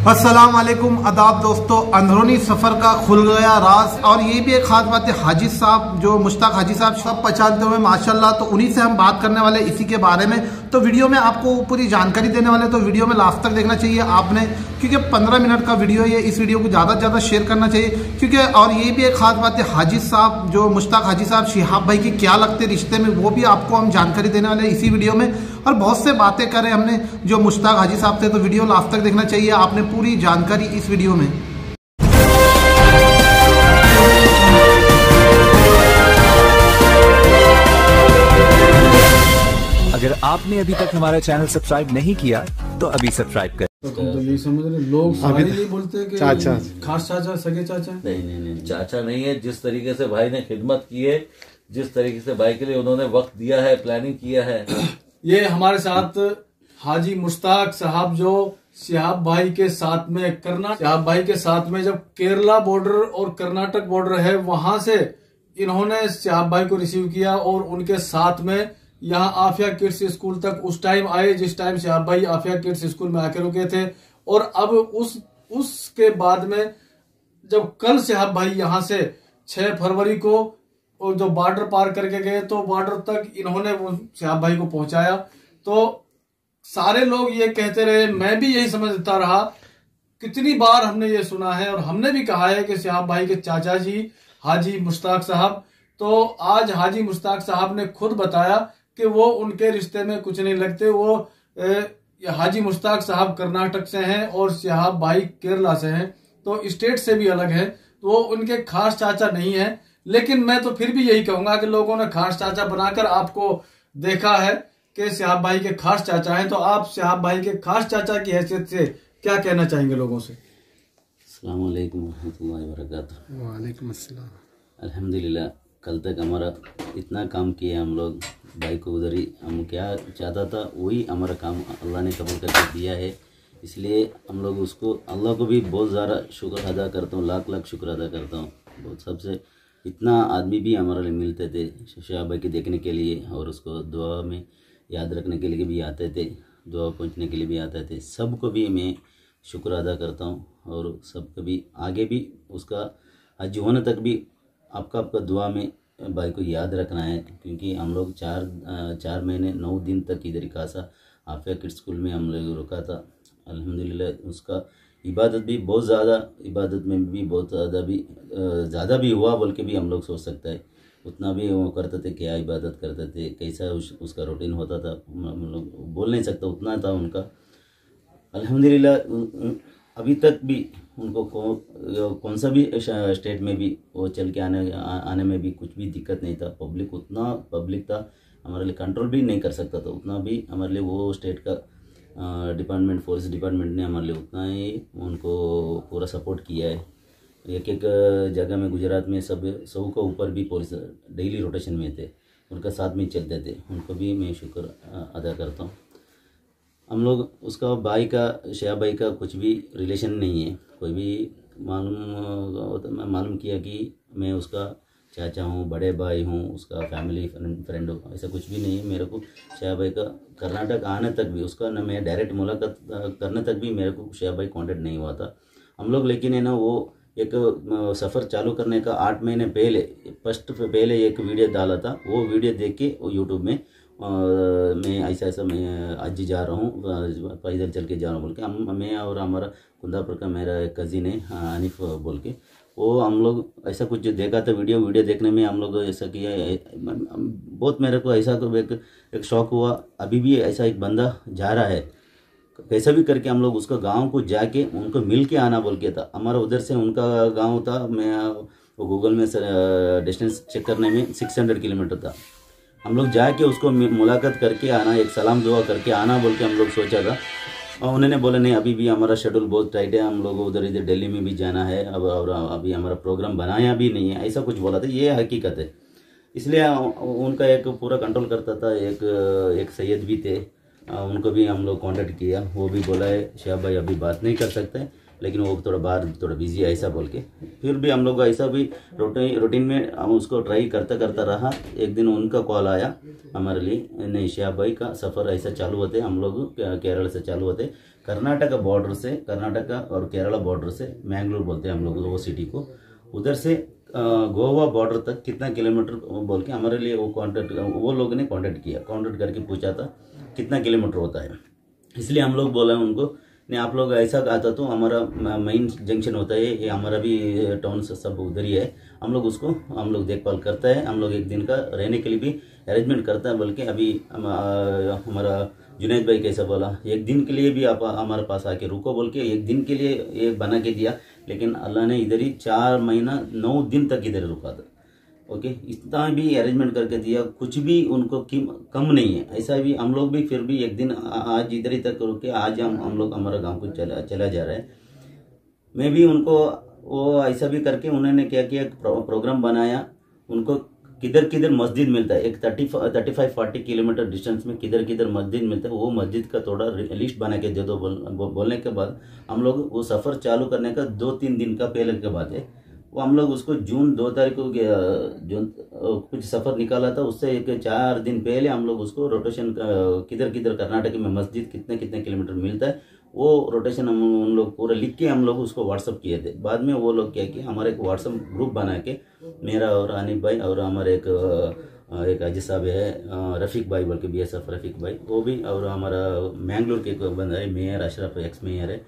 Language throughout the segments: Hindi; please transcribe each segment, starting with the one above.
अस्सलाम वालेकुम, आदाब दोस्तों। अंदरूनी सफ़र का खुल गया राज। और ये भी एक खास बात है, हाजी साहब जो मुश्ताक हाजी साहब सब पहचानते हुए माशाल्लाह, तो उन्हीं से हम बात करने वाले इसी के बारे में। तो वीडियो में आपको पूरी जानकारी देने वाले, तो वीडियो में लास्ट तक देखना चाहिए आपने, क्योंकि 15 मिनट का वीडियो है। इस वीडियो को ज़्यादा से ज़्यादा शेयर करना चाहिए, क्योंकि और ये भी एक खास बात है, हाजी साहब जो मुश्ताक हाजी साहब शिहाब भाई की क्या लगते रिश्ते में, वो भी आपको हम जानकारी देने वाले इसी वीडियो में। और बहुत से बातें करें हमने जो मुश्ताक हाजी साहब थे, तो वीडियो लास्ट तक देखना चाहिए आपने, पूरी जानकारी इस वीडियो में। अगर आपने अभी तक हमारा चैनल सब्सक्राइब नहीं किया तो अभी सब्सक्राइब करें। तो यही समझ रहे लोग सारे यही बोलते हैं कि चाचा, खास चाचा, सगे चाचा। नहीं, चाचा नहीं है। जिस तरीके से भाई ने खिदमत की है, जिस तरीके से भाई के लिए उन्होंने वक्त दिया है, प्लानिंग किया है। ये हमारे साथ हाजी मुश्ताक साहब जो शिहाब भाई के साथ में शिहाब भाई के साथ में जब केरला बॉर्डर और कर्नाटक बॉर्डर है, वहां से इन्होंने शिहाब भाई को रिसीव किया और उनके साथ में यहाँ आफिया किड्स स्कूल तक उस टाइम आए जिस टाइम शिहाब भाई आफिया किड्स स्कूल में आके रुके थे। और अब उसके बाद में जब कल शिहाब भाई यहाँ से 6 फरवरी को और जो बॉर्डर पार करके गए, तो बॉर्डर तक इन्होंने शिहाब भाई को पहुंचाया। तो सारे लोग ये कहते रहे, मैं भी यही समझता रहा। कितनी बार हमने ये सुना है और हमने भी कहा है कि शिहाब भाई के चाचा जी हाजी मुश्ताक साहब। तो आज हाजी मुश्ताक साहब ने खुद बताया कि वो उनके रिश्ते में कुछ नहीं लगते। वो हाजी मुश्ताक साहब कर्नाटक से हैं और शिहाब भाई केरला से हैं, तो स्टेट से भी अलग है, तो वो उनके खास चाचा नहीं है। लेकिन मैं तो फिर भी यही कहूंगा कि लोगों ने खास चाचा बनाकर आपको देखा है कि शिहाब भाई के खास चाचा हैं। तो आप शिहाब भाई के खास चाचा की हैसियत से क्या कहना चाहेंगे लोगों से? अस्सलाम वालेकुम रहमतुल्लाहि व बरकातहू। वालेकुम अस्सलाम। अल्हम्दुलिल्लाह, कल तक हमारा इतना काम किया हम लोग, भाई को उधर ही हम क्या चाहता था वही हमारा काम अल्लाह ने कबूल करके दिया है। इसलिए हम लोग उसको अल्लाह को भी बहुत ज़्यादा शुक्र अदा करता हूँ, लाख लाख शुक्र अदा करता हूँ। बहुत सबसे इतना आदमी भी हमारे लिए मिलते थे शिहाब भाई के देखने के लिए, और उसको दुआ में याद रखने के लिए भी आते थे, दुआ पहुँचने के लिए भी आते थे। सबको भी मैं शुक्र अदा करता हूँ, और सबको भी आगे भी उसका हज होने तक भी आपका दुआ में भाई को याद रखना है। क्योंकि हम लोग 4 महीने 9 दिन तक इधर ही खासा आफिया किड्स स्कूल में हम लोग रुका था। अल्हम्दुलिल्लाह उसका इबादत भी बहुत ज़्यादा, इबादत में भी बहुत ज़्यादा भी हुआ बोल के भी हम लोग सोच सकते हैं। उतना भी वो करते थे, क्या इबादत करते थे, कैसा उसका रूटीन होता था, हम लोग बोल नहीं सकते, उतना था उनका। अल्हम्दुलिल्लाह अभी तक भी उनको कौन सा भी स्टेट में भी वो चल के आने में भी कुछ भी दिक्कत नहीं था। उतना पब्लिक था, हमारे लिए कंट्रोल भी नहीं कर सकता था। उतना भी हमारे लिए वो स्टेट का डिपार्टमेंट, फोर्स डिपार्टमेंट ने हमारे लिए उतना ही उनको पूरा सपोर्ट किया है। एक जगह में गुजरात में 100 के ऊपर भी पुलिस डेली रोटेशन में थे, उनका साथ में चलते थे। उनको भी मैं शुक्र अदा करता हूँ। हम लोग उसका भाई का, शिहाब भाई का कुछ भी रिलेशन नहीं है। कोई भी मालूम किया कि मैं उसका चाचा हूँ, बड़े भाई हूँ, उसका फैमिली फ्रेंड हो, ऐसा कुछ भी नहीं है। मेरे को शिहाब भाई का कर्नाटक आने तक भी उसका ना, मैं डायरेक्ट मुलाकात करने तक भी मेरे को शिहाब भाई कॉन्टेक्ट नहीं हुआ था हम लोग। लेकिन है ना, वो एक सफ़र चालू करने का 8 महीने पहले एक वीडियो डाला था। वो वीडियो देख के वो यूट्यूब में मैं ऐसा मैं आज जा रहा हूँ, पैदल चल के जा रहा हूँ बोल के मैं और हमारा कुंदापुर का मेरा एक कज़िन है अनिफ बोल के, वो हम लोग ऐसा कुछ देखा था वीडियो देखने में हम लोग ऐसा किया। बहुत मेरे को ऐसा तो एक शौक़ हुआ। अभी भी ऐसा एक बंदा जा रहा है, कैसा भी करके हम लोग उसका गांव को जाके उनको मिल के आना बोल के था। हमारा उधर से उनका गांव था, मैं वो गूगल में डिस्टेंस चेक करने में 600 किलोमीटर था। हम लोग जाके उसको मुलाकात करके आना, एक सलाम दुआ करके आना बोल के हम लोग सोचा था। और उन्होंने बोला नहीं, अभी भी हमारा शेड्यूल बहुत टाइट है, हम लोग उधर इधर दिल्ली में भी जाना है अब, और अभी हमारा प्रोग्राम बनाया भी नहीं है, ऐसा कुछ बोला था। ये हकीकत है। इसलिए उनका एक पूरा कंट्रोल करता था। एक सैयद भी थे, उनको भी हम लोग कांटेक्ट किया। वो भी बोला है शिहाब भाई अभी बात नहीं कर सकते, लेकिन वो थोड़ा बिजी है ऐसा बोल के। फिर भी हम लोग ऐसा भी रूटीन में हम उसको ट्राई करता रहा। एक दिन उनका कॉल आया हमारे लिए, नहीं शिहाब भाई का सफ़र ऐसा चालू होते, हम लोग केरल से चालू होते, कर्नाटका बॉर्डर से, कर्नाटका और केरला बॉर्डर से, मैंगलोर बोलते हैं हम लोग वो सिटी को, उधर से गोवा बॉर्डर तक कितना किलोमीटर बोल के हमारे लिए वो लोग ने कांटेक्ट करके पूछा था कितना किलोमीटर होता है। इसलिए हम लोग बोला उनको, नहीं आप लोग ऐसा आता तो हमारा मेन जंक्शन होता है, ये हमारा भी टाउन सब उधर ही है, हम लोग देखभाल करता है, हम लोग एक दिन का रहने के लिए भी अरेंजमेंट करता है। बल्कि अभी हमारा जुनैद भाई कैसा बोला, एक दिन के लिए भी आप हमारे पास आके रुको बोल के एक दिन के लिए एक बना के दिया, लेकिन अल्लाह ने इधर ही 4 महीना 9 दिन तक इधर रुका था। ओके, इतना भी अरेंजमेंट करके दिया, कुछ भी उनको कम नहीं है। ऐसा भी हम लोग भी फिर भी एक दिन आज इधर ही तक रुके, आज हम लोग हमारा गांव को चला जा रहा है। मैं भी उनको वो ऐसा भी करके उन्होंने क्या किया, प्रोग्राम बनाया, उनको किधर मस्जिद मिलता है, एक 35-40 किलोमीटर डिस्टेंस में किधर मस्जिद मिलता है, वो मस्जिद का थोड़ा लिस्ट बना के दे दो बोलने के बाद हम लोग वो सफ़र चालू करने का 2-3 दिन का पहले के बाद है, वो हम लोग उसको जून 2 तारीख को जो कुछ सफ़र निकाला था, उससे एक 4 दिन पहले हम लोग उसको रोटेशन किधर कर्नाटक में मस्जिद कितने किलोमीटर मिलता है, वो रोटेशन हम उन लोग पूरा लिख के हम लोग उसको व्हाट्सअप किए थे। बाद में वो लोग क्या किए, हमारे एक व्हाट्सअप ग्रुप बना के, मेरा और आनिफ भाई और हमारे एक अजीज साहब है रफ़ीक भाई बोल के, BSF रफ़ीक भाई, वो भी, और हमारा मैंगलोर के एक बंदा है मेयर अशरफ, एक्स मेयर है,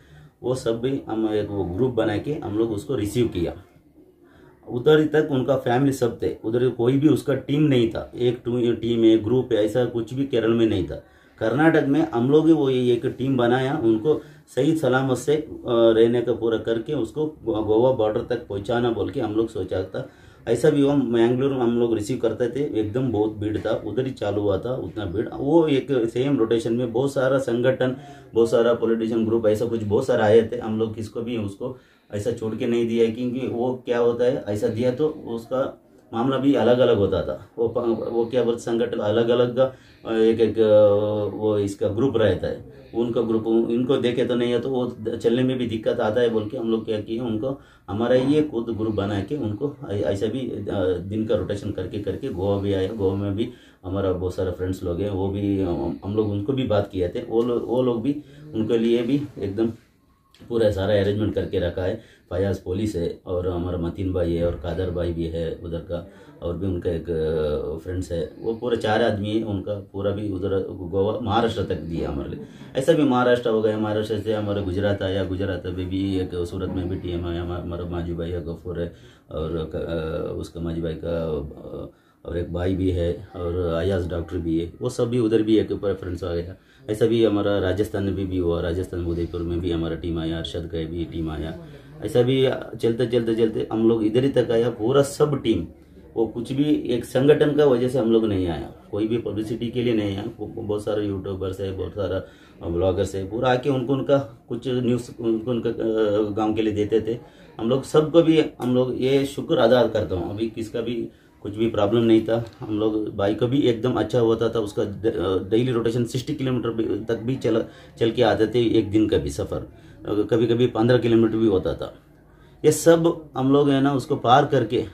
वो सब भी हम एक वो ग्रुप बना के हम लोग उसको रिसीव किया। उधर तक उनका फैमिली सब थे, उधर कोई भी उसका टीम नहीं था, एक टीम है ग्रुप है ऐसा कुछ भी केरल में नहीं था। कर्नाटक में हम लोग वो एक टीम बनाया, उनको सही सलामत से रहने का पूरा करके उसको गोवा बॉर्डर तक पहुंचाना बोल के हम लोग सोचा था। ऐसा भी हुआ, मैंगलोर हम लोग रिसीव करते थे, एकदम बहुत भीड़ था, उधर ही चालू हुआ था उतना भीड़। वो एक सेम रोटेशन में बहुत सारा संगठन, बहुत सारा पॉलिटिशियन ग्रुप ऐसा कुछ बहुत सारा आए थे, हम लोग किसको भी उसको ऐसा छोड़ के नहीं दिया है, क्योंकि वो क्या होता है ऐसा दिया तो उसका मामला भी अलग अलग होता था। वो क्या बोलते संगठन अलग अलग एक वो इसका ग्रुप रहता है, उनका ग्रुप इनको देखे तो नहीं है तो वो चलने में भी दिक्कत आता है बोल के हम लोग क्या किए, उनको हमारा ये खुद ग्रुप बना के उनको ऐसा भी दिन का रोटेशन करके गोवा भी आया। गोवा में भी हमारा बहुत सारे फ्रेंड्स लोग हैं, वो भी हम लोग उनको भी बात किए थे, वो लोग भी उनके लिए भी एकदम पूरा सारा अरेंजमेंट करके रखा है। फयाज पुलिस है और हमारा मतीन भाई है और कादर भाई भी है उधर का, और भी उनका एक फ्रेंड्स है, वो पूरे 4 आदमी है, उनका पूरा भी उधर गोवा महाराष्ट्र तक भी है हमारे लिए। ऐसा भी महाराष्ट्र हो गया, महाराष्ट्र से हमारा गुजरात आया, गुजरात में भी एक सूरत में भी टीम आया, हमारा माजू भाई है गफूर है और उसका माजू भाई का और एक भाई भी है और अयाज डॉक्टर भी है, वो सब भी उधर भी एक फ्रेंड्स आ गया। ऐसा भी हमारा राजस्थान में भी हुआ, राजस्थान उदयपुर में भी हमारा टीम आया, अरशद का भी टीम आया। ऐसा भी चलते हम लोग इधर ही तक आया, पूरा सब टीम। वो कुछ भी एक संगठन का वजह से हम लोग नहीं आया, कोई भी पब्लिसिटी के लिए नहीं आया। बहुत सारे यूट्यूबर्स है, बहुत सारा ब्लॉगर्स है, पूरा आके उनका कुछ न्यूज़ उनका गांव के लिए देते थे। हम लोग सबको भी हम लोग ये शुक्र अदा करता हूँ, अभी किसका भी कुछ भी प्रॉब्लम नहीं था। हम लोग बाइक का भी एकदम अच्छा होता था, उसका डेली रोटेशन 60 किलोमीटर तक भी चल के आते थे, एक दिन का भी सफ़र, कभी कभी 15 किलोमीटर भी होता था। ये सब हम लोग है ना उसको पार करके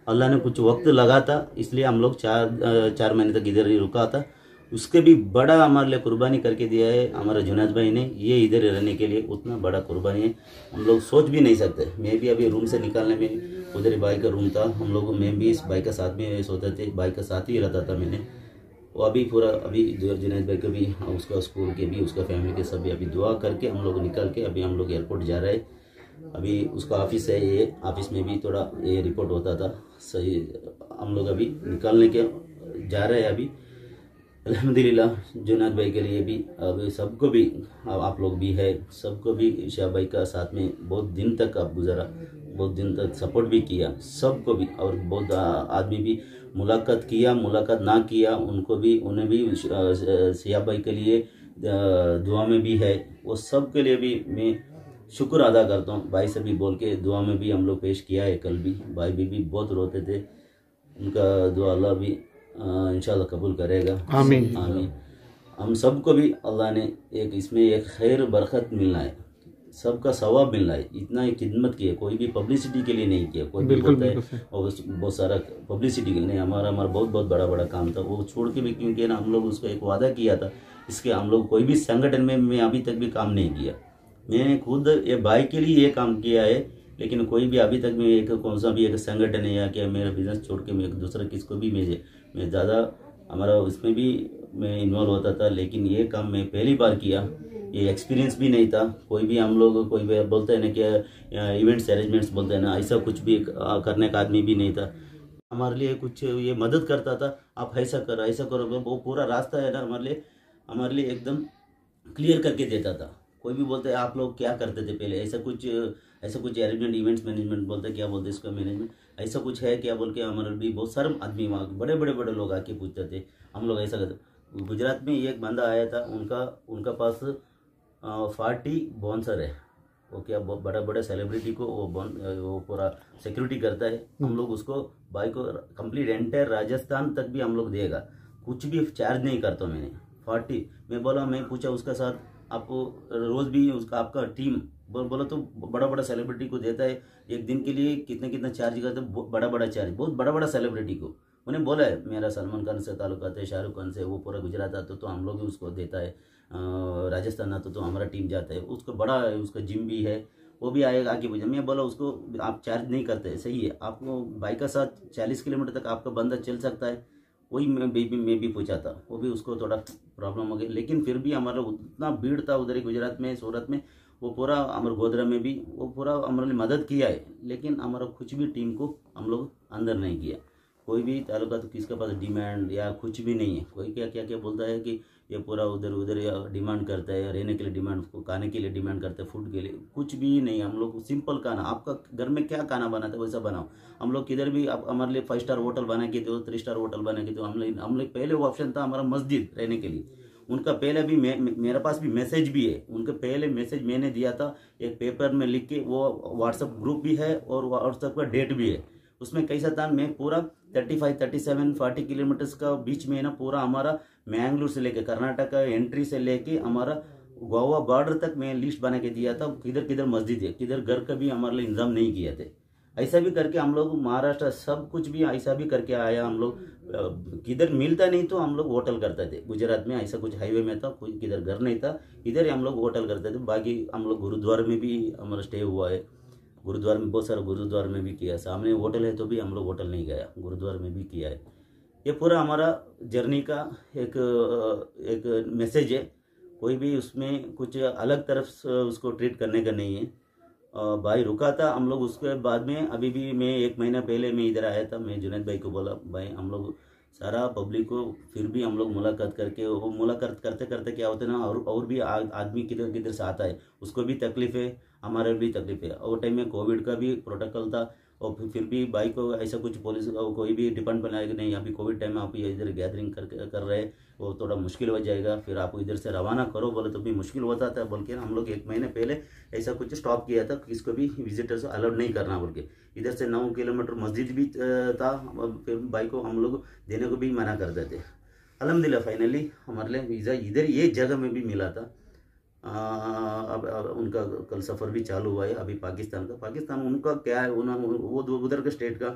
अल्लाह ने कुछ वक्त लगा था, इसलिए हम लोग 4 महीने तक इधर ही रुका था। उसके भी बड़ा हमारे लिए कुर्बानी करके दिया है हमारा जुनैद भाई ने, ये इधर रहने के लिए उतना बड़ा कुर्बानी है हम लोग सोच भी नहीं सकते। मैं भी अभी रूम से निकालने में उधर ही भाई का रूम था, हम लोग मैं भी इस भाई का साथ में सोते थे, भाई का साथ ही रहता था मैंने। वो अभी पूरा अभी जुनैद भाई का भी, उसका स्कूल के भी, उसका फैमिली के सभी अभी दुआ करके हम लोग निकल के अभी हम लोग एयरपोर्ट जा रहे हैं। अभी उसका ऑफिस है, ये ऑफिस में भी थोड़ा ये रिपोर्ट होता था सही, हम लोग अभी निकलने के जा रहे हैं। अभी अल्हम्दुलिल्लाह जुनैद भाई के लिए भी अभी सबको भी, आप लोग भी है, सबको भी शाह भाई का साथ में बहुत दिन तक आप गुजारा, बहुत दिन तक सपोर्ट भी किया सबको भी, और बहुत आदमी भी मुलाकात किया, मुलाकात ना किया उनको भी, उन्हें भी शाह भाई के लिए दुआ में भी है, वो सब के लिए भी मैं शुक्र अदा करता हूँ। भाई से भी बोल के दुआ में भी हम लोग पेश किया है, कल भी भाई भी बहुत रोते थे, उनका दुआ अल्लाह भी इंशाल्लाह कबूल करेगा, आमीन आमीन। हम सबको भी अल्लाह ने एक इसमें एक खैर बरकत मिलना है, सबका सवाब मिल रहा है। इतना ही खिदमत की है, कोई भी पब्लिसिटी के लिए नहीं किया। कोई भी बोलता है और बहुत सारा पब्लिसिटी के लिए नहीं, हमारा बहुत बड़ा काम था वो छोड़ के भी, क्योंकि ना हम लोग उसको एक वादा किया था। इसके हम लोग कोई भी संगठन में मैं अभी तक भी काम नहीं किया। मैंने खुद ये भाई के लिए ये काम किया है, लेकिन कोई भी अभी तक मैं एक कौन सा भी एक संगठन है या क्या मेरा बिजनेस छोड़ के मैं एक दूसरा किसको भी मैं ज़्यादा हमारा उसमें भी मैं इन्वॉल्व होता था। लेकिन ये काम मैं पहली बार किया, ये एक्सपीरियंस भी नहीं था। कोई भी हम लोग कोई भी बोलते हैं ना कि इवेंट्स अरेंजमेंट्स बोलते हैं ना, ऐसा कुछ भी करने का आदमी भी नहीं था। हमारे लिए कुछ ये मदद करता था, आप ऐसा करो, वो पूरा रास्ता है ना हमारे लिए एकदम क्लियर करके देता था। कोई भी बोलते हैं आप लोग क्या करते थे पहले, ऐसा कुछ अरेंजमेंट इवेंट्स मैनेजमेंट बोलते क्या बोलते इसका मैनेजमेंट ऐसा कुछ है क्या बोल के हमारे भी बहुत सारे आदमी वहाँ बड़े लोग आके पूछते थे। हम लोग ऐसा करते। गुजरात में एक बंदा आया था, उनका पास 40 बाउंसर है। वो क्या बड़ा सेलिब्रिटी को वो पूरा सिक्योरिटी करता है। हम लोग उसको बाइक को कंप्लीट एंटायर राजस्थान तक भी हम लोग देगा, कुछ भी चार्ज नहीं करता। मैंने 40 मैं पूछा उसका साथ आपको रोज भी उसका आपका टीम बोला तो बड़ा सेलिब्रिटी को देता है एक दिन के लिए कितना चार्ज करते हैं, बड़ा चार्ज बहुत बड़ा सेलिब्रिटी को। उन्हें बोला है मेरा सलमान खान से ताल्लुकात है, शाहरुख खान से, वो पूरा गुजरात आता तो हम लोग भी उसको देता है, राजस्थान आता तो हमारा टीम जाता है। उसको बड़ा है, उसका जिम भी है, वो भी आएगा आके पूछा। मैं बोला उसको आप चार्ज नहीं करते, सही है, आपको बाइक का साथ 40 किलोमीटर तक आपका बंदा चल सकता है। वही मैं भी पूछा था, वो भी उसको थोड़ा प्रॉब्लम हो गई। लेकिन फिर भी हमारा उतना भीड़ था उधर ही गुजरात में, सूरत में, वो पूरा हमारे गोधरा में भी वो पूरा हमारे मदद किया है। लेकिन हमारा कुछ भी टीम को हम लोग अंदर नहीं किया। कोई भी ताल्लुका तो किसके पास डिमांड या कुछ भी नहीं है। कोई क्या बोलता है कि ये पूरा उधर या डिमांड करता है, रहने के लिए डिमांड, खाने के लिए डिमांड करता है, फूड के लिए, कुछ भी नहीं। हम लोग सिंपल खाना, आपका घर में क्या खाना बनाता है वैसा बनाओ। हम लोग किधर भी आप हमारे लिए 5 स्टार होटल बना के दो, 3 स्टार होटल बना के दो। हम लोग पहले वो ऑप्शन था हमारा मस्जिद रहने के लिए। उनका पहले भी मेरे पास भी मैसेज भी है, उनके पहले मैसेज मैंने दिया था एक पेपर में लिख के, वो व्हाट्सएप ग्रुप भी है और व्हाट्सएप का डेट भी है। उसमें कैसा था, मैं पूरा 35, 37, 40 किलोमीटर्स का बीच में ना पूरा हमारा मैंगलोर से लेके कर्नाटक एंट्री से लेके हमारा गोवा बॉर्डर तक मैं लिस्ट बना के दिया था। किधर मस्जिद है, किधर घर का भी हमारे लिए इंतजाम नहीं किया थे। ऐसा भी करके हम लोग महाराष्ट्र सब कुछ भी ऐसा भी करके आया। हम लोग किधर मिलता नहीं तो हम लोग होटल करते थे। गुजरात में ऐसा कुछ हाईवे में था, कोई किधर घर नहीं था, इधर ही हम लोग होटल करते थे। बाकी हम लोग गुरुद्वारा में भी हमारा स्टे हुआ है। गुरुद्वारा में बहुत सारा गुरुद्वारा में भी किया, सामने होटल है तो भी हम लोग होटल नहीं गया, गुरुद्वारा में भी किया है। ये पूरा हमारा जर्नी का एक मैसेज है। कोई भी उसमें कुछ अलग तरफ उसको ट्रीट करने का नहीं है। भाई रुका था हम लोग, उसके बाद में अभी भी मैं 1 महीना पहले मैं इधर आया था। मैं जुनैद भाई को बोला भाई हम लोग सारा पब्लिक को फिर भी हम लोग मुलाकात करके, वो मुलाकात करते करते क्या होता है ना, और भी आदमी किधर से आता है, उसको भी तकलीफ है, हमारे भी तकलीफ है। और टाइम में कोविड का भी प्रोटोकॉल था और फिर भी भाई को ऐसा कुछ पुलिस कोई भी डिपेंड बनाएगा नहीं, अभी कोविड टाइम में आप इधर गैदरिंग कर रहे हैं, वो थोड़ा मुश्किल हो जाएगा, फिर आपको इधर से रवाना करो बोले तो भी मुश्किल होता था बोल के हम लोग 1 महीने पहले ऐसा कुछ स्टॉप किया था, किसको भी विजिटर्स अलाउड नहीं करना बोल के। इधर से 9 किलोमीटर मस्जिद भी था, फिर भाई को हम लोग देने को भी मना करते थे। अल्हम्दुलिल्लाह फाइनली हमारे लिए वीज़ा इधर ये जगह में भी मिला था। अब उनका कल सफ़र भी चालू हुआ है। अभी पाकिस्तान उनका क्या है, वो उधर के स्टेट का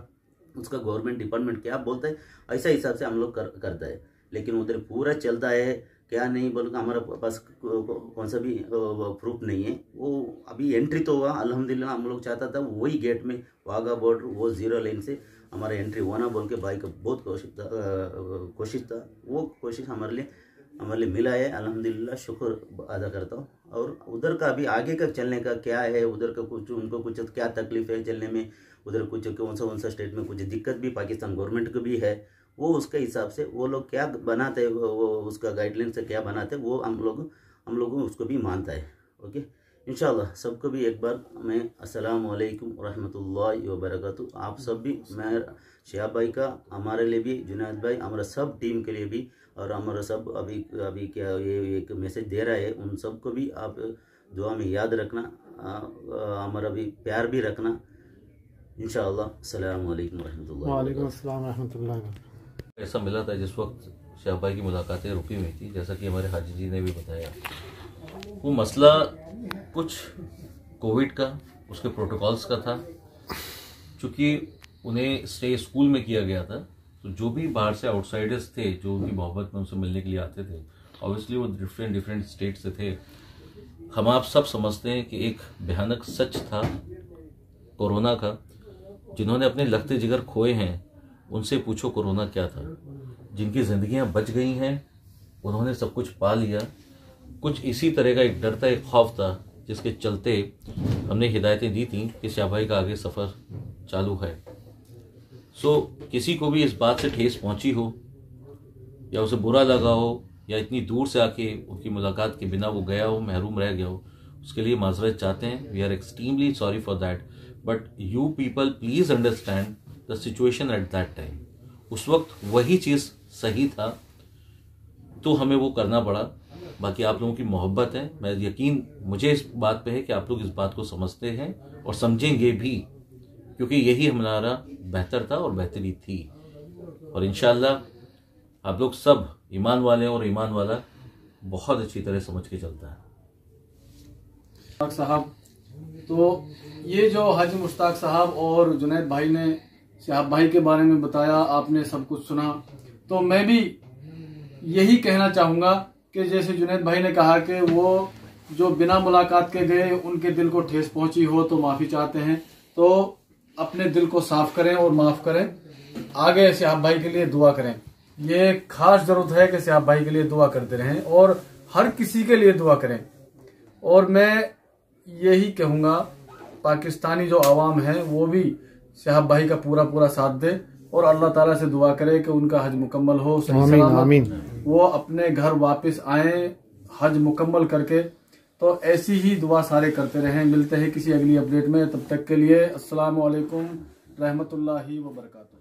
उसका गवर्नमेंट डिपार्टमेंट क्या बोलता है ऐसा हिसाब से हम लोग करता है। लेकिन उधर पूरा चलता है क्या नहीं बोल, हमारा पास कौन सा भी प्रूफ नहीं है। वो अभी एंट्री तो हुआ अल्हम्दुलिल्लाह, हम लोग चाहता था वही गेट में वाघा बॉर्डर वो 0 लाइन से हमारा एंट्री होना बोल के भाई का बहुत कोशिश था। वो कोशिश हमारे लिए मिला है, अल्हम्दुलिल्लाह शुक्र अदा करता हूँ। और उधर का अभी आगे का चलने का क्या है, उधर का कुछ उनको कुछ क्या तकलीफ है चलने में, उधर कुछ कौन सा स्टेट में कुछ दिक्कत भी पाकिस्तान गवर्नमेंट को भी है, वो उसके हिसाब से वो लोग क्या बनाते हैं, वो उसका गाइडलाइन से क्या बनाते हैं, वो हम लोग उसको भी मानता है। ओके, इंशाल्लाह सबको भी एक बार मैं अस्सलाम वालेकुम रहमतुल्लाहि व बरकातुहू। आप सब भी, मैं शिहाब भाई का, हमारे लिए भी, जुनैद भाई, हमारा सब टीम के लिए भी, और हमारा सब अभी क्या ये एक मैसेज दे रहा है, उन सबको भी आप दुआ में याद रखना, हमारा भी प्यार भी रखना इंशाअल्लाह। अस्सलाम वालेकुम रहमतुल्लाह। वालेकुम अस्सलाम रहमतुल्लाह। ऐसा मिला था जिस वक्त शिहाब भाई की मुलाकातें रुकी हुई थी, जैसा कि हमारे हाजी जी ने भी बताया। वो मसला कुछ कोविड का, उसके प्रोटोकॉल्स का था। चूँकि उन्हें स्टे स्कूल में किया गया था, तो जो भी बाहर से आउटसाइडर्स थे जो उनकी मोहब्बत में उनसे मिलने के लिए आते थे, ऑब्वियसली वो डिफरेंट स्टेट से थे। हम आप सब समझते हैं कि एक भयानक सच था कोरोना का। जिन्होंने अपने लगते जिगर खोए हैं उनसे पूछो कोरोना क्या था। जिनकी ज़िंदगियां बच गई हैं उन्होंने सब कुछ पा लिया। कुछ इसी तरह का एक डर था, एक खौफ था, जिसके चलते हमने हिदायतें दी थी कि शाह भाई का आगे सफ़र चालू है। किसी को भी इस बात से ठेस पहुंची हो या उसे बुरा लगा हो या इतनी दूर से आके उनकी मुलाकात के बिना वो गया हो, महरूम रह गया हो, उसके लिए माजरत चाहते हैं। We are extremely sorry for that, but you people please understand the situation at that time. उस वक्त वही चीज़ सही था तो हमें वो करना पड़ा। बाकी आप लोगों की मोहब्बत है, मैं यकीन मुझे इस बात पे है कि आप लोग इस बात को समझते हैं और समझेंगे भी, क्योंकि यही हमारा बेहतर था और बेहतरी थी। और इंशाअल्लाह आप लोग सब ईमान वाले हैं और ईमान वाला बहुत अच्छी तरह समझ के चलता है। साहब, तो ये जो हाजी मुश्ताक साहब और जुनैद भाई ने शहाब भाई के बारे में बताया, आपने सब कुछ सुना, तो मैं भी यही कहना चाहूँगा कि जैसे जुनैद भाई ने कहा कि वो जो बिना मुलाकात के गए उनके दिल को ठेस पहुंची हो तो माफ़ी चाहते हैं, तो अपने दिल को साफ करें और माफ़ करें। आगे शहाब भाई के लिए दुआ करें। ये खास जरूरत है कि शहाब भाई के लिए दुआ करते रहें और हर किसी के लिए दुआ करें। और मैं यही कहूँगा पाकिस्तानी जो आवाम है वो भी शहाब भाई का पूरा साथ दे और अल्लाह ताला से दुआ करे कि उनका हज मुकम्मल हो, आमीन। वो अपने घर वापस आए हज मुकम्मल करके। तो ऐसी ही दुआ सारे करते रहें। मिलते हैं किसी अगली अपडेट में, तब तक के लिए अस्सलाम वालेकुम रहमतुल्लाहि व बरकातुहू।